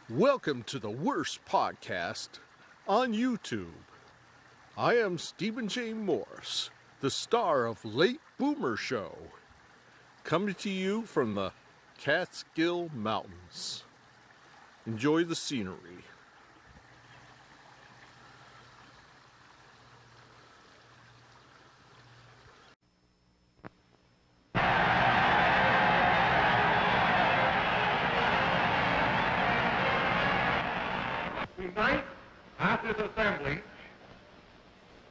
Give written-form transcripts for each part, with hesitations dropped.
Welcome to the worst podcast on YouTube. I am Stephen J. Morris, the star of Late Boomer Show, coming to you from the Catskill Mountains. Enjoy the scenery. Tonight, at this assembly,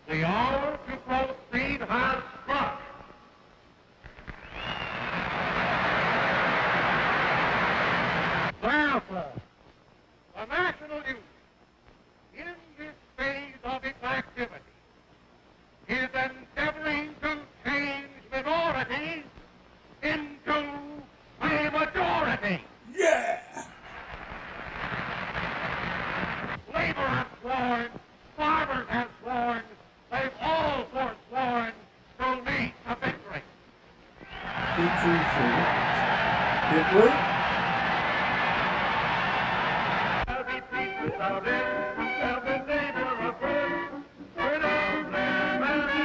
the hour to proceed has struck. Therefore, the National Union, in this phase of its activity, is endeavoring to change minorities into a majority. Yeah! Labor has sworn, farmers have sworn, they've all forsworn to meet a victory. Victory for Hitler? Every peace without end, every neighbor a friend, freedom, liberty.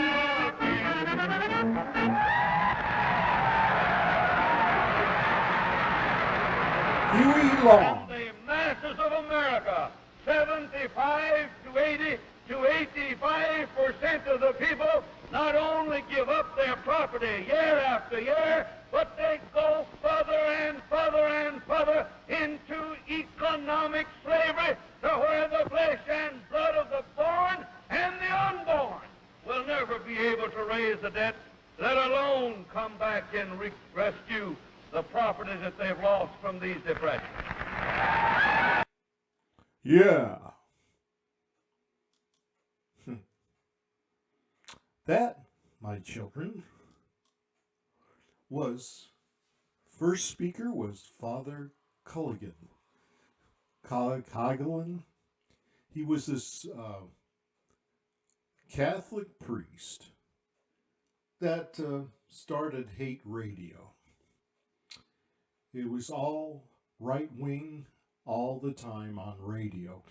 Huey Long. And the masses of America, 75 to 80 to 85% of the people not only give up their property year after year, but they go further and further and further into economic slavery to where the flesh and blood of the born and the unborn will never be able to raise the debt, let alone come back and rescue the property that they've lost from these depressions. Yeah. That, my children, first speaker was Father Culligan. Coghlan. He was this Catholic priest that started Hate Radio. It was all right-wing all the time on radio.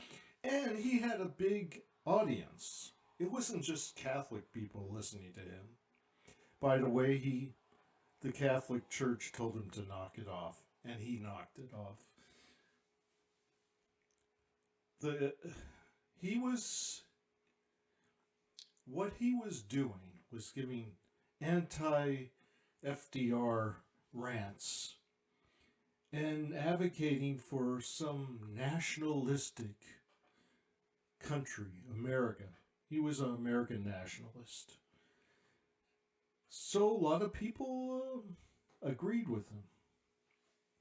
And he had a big audience. It wasn't just Catholic people listening to him. By the way, the Catholic Church told him to knock it off, and he knocked it off. What he was doing was giving anti-FDR rants and advocating for some nationalistic country, America. He was an American nationalist. So a lot of people agreed with him.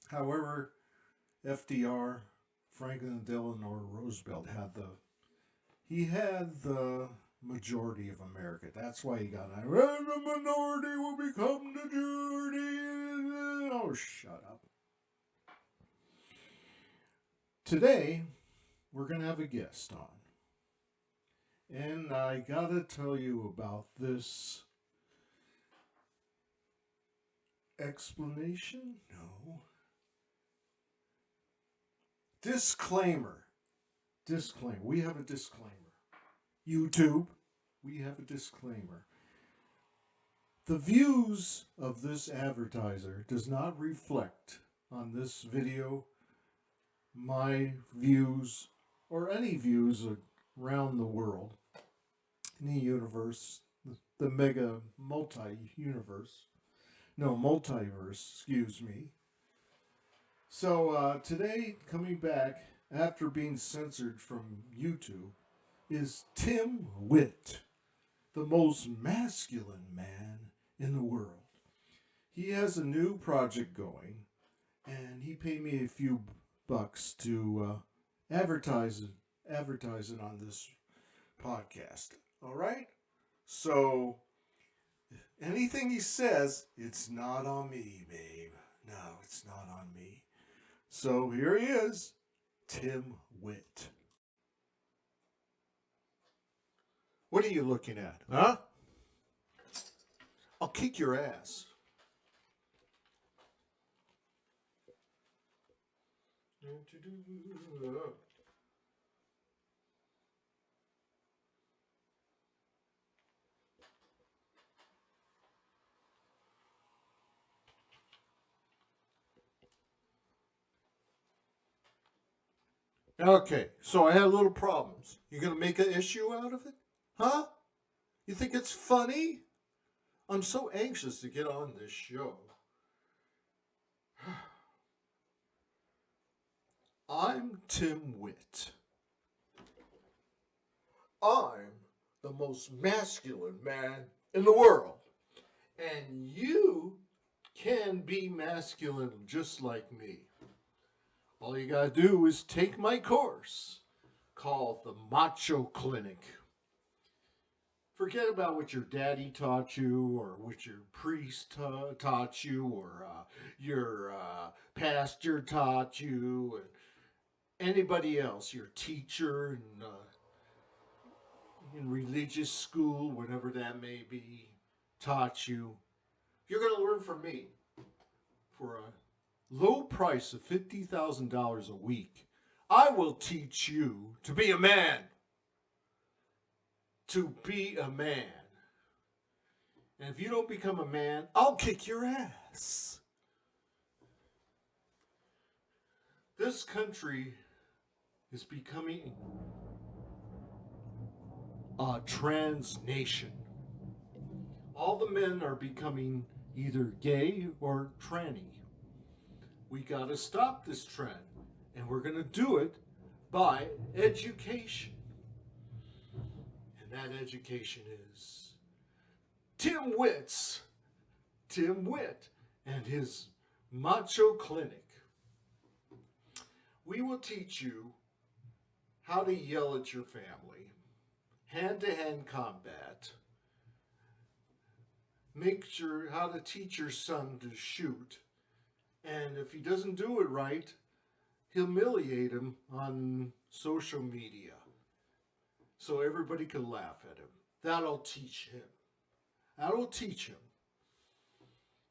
However, FDR, Franklin Delano Roosevelt, had the majority of America. That's why he got that. And the minority will become the majority. Oh, shut up. Today, we're going to have a guest on. And I got to tell you about this explanation? No. Disclaimer. We have a disclaimer. YouTube, we have a disclaimer. The views of this advertiser does not reflect on this video my views or any views around the world, in the universe, the mega multiverse, excuse me. So today, coming back after being censored from YouTube, is Tim Witt, the most masculine man in the world. He has a new project going, and he paid me a few bucks to advertise it on this podcast. All right? So anything he says, it's not on me, babe. No, it's not on me. So here he is, Tim Witt. What are you looking at? Huh? I'll kick your ass. Okay, so I had little problems. You gonna make an issue out of it? Huh? You think it's funny? I'm so anxious to get on this show. I'm Tim Witt. I'm the most masculine man in the world. And you can be masculine just like me. All you gotta do is take my course called the Macho Clinic. Forget about what your daddy taught you, or what your priest taught you, or your pastor taught you, and anybody else, your teacher in religious school, whatever that may be, taught you. You're going to learn from me for a low price of $50,000 a week. I will teach you to be a man. To be a man. And if you don't become a man, I'll kick your ass. This country is becoming a trans nation. All the men are becoming either gay or tranny. We got to stop this trend, and we're going to do it by education. And that education is Tim Witt and his Macho Clinic. We will teach you how to yell at your family, hand-to-hand combat, make sure how to teach your son to shoot, and if he doesn't do it right, humiliate him on social media so everybody can laugh at him. That'll teach him. That'll teach him.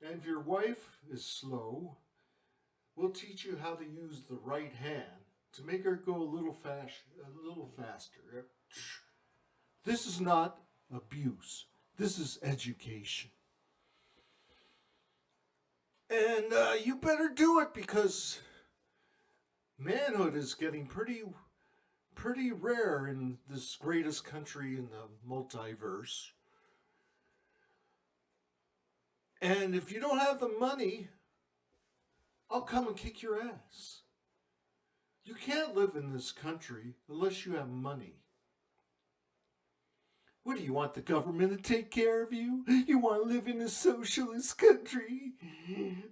And if your wife is slow, we'll teach you how to use the right hand to make her go a little faster. This is not abuse. This is education. And you better do it, because manhood is getting pretty rare in this greatest country in the multiverse. And if you don't have the money, I'll come and kick your ass. You can't live in this country unless you have money. What do you want, the government to take care of you? You want to live in a socialist country?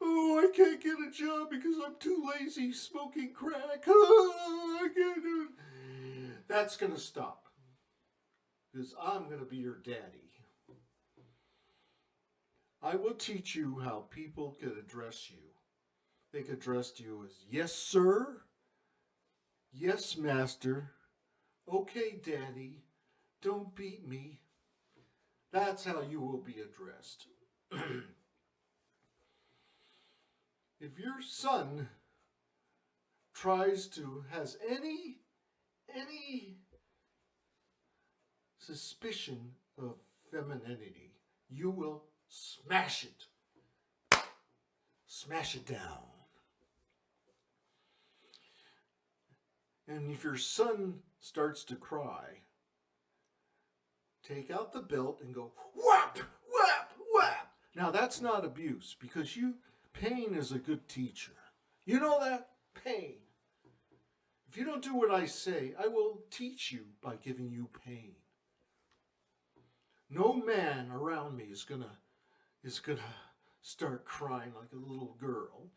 Oh, I can't get a job because I'm too lazy smoking crack. Oh, I can't do it. That's going to stop, because I'm going to be your daddy. I will teach you how people can address you. They can address you as, yes, sir. Yes, master. Okay, daddy. Don't beat me. That's how you will be addressed. If your son has any suspicion of femininity, you will smash it. Smash it down. And if your son starts to cry, take out the belt and go whap, whap, whap. Now that's not abuse, because pain is a good teacher. You know that? Pain. If you don't do what I say, I will teach you by giving you pain. No man around me is gonna start crying like a little girl.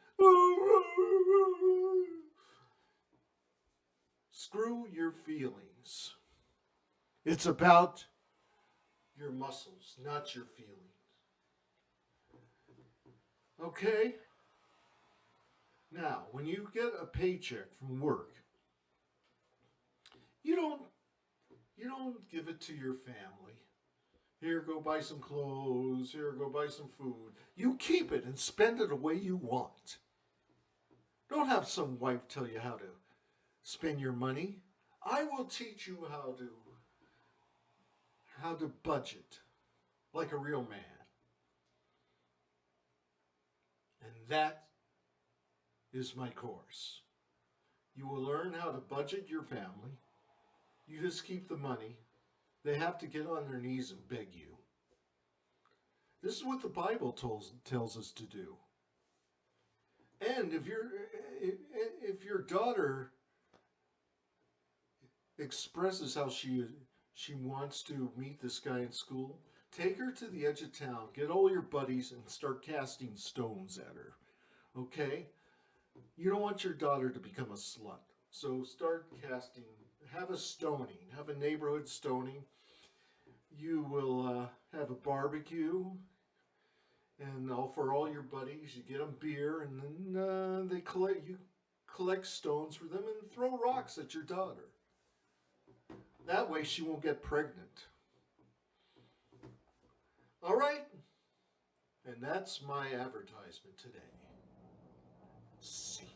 Screw your feelings. It's about your muscles, not your feelings. Okay? Now, when you get a paycheck from work, you don't give it to your family. Here, go buy some clothes. Here, go buy some food. You keep it and spend it the way you want. Don't have some wife tell you how to spend your money. I will teach you how to budget like a real man. And that is my course. You will learn how to budget your family. You just keep the money. They have to get on their knees and beg you. This is what the Bible tells us to do. And if your daughter expresses how she wants to meet this guy in school, take her to the edge of town, get all your buddies, and start casting stones at her. Okay? You don't want your daughter to become a slut. So start casting, have a stoning, have a neighborhood stoning. You will have a barbecue, and for all your buddies, you get them beer, and then you collect stones for them and throw rocks at your daughter. That way she won't get pregnant. All right? And that's my advertisement today. See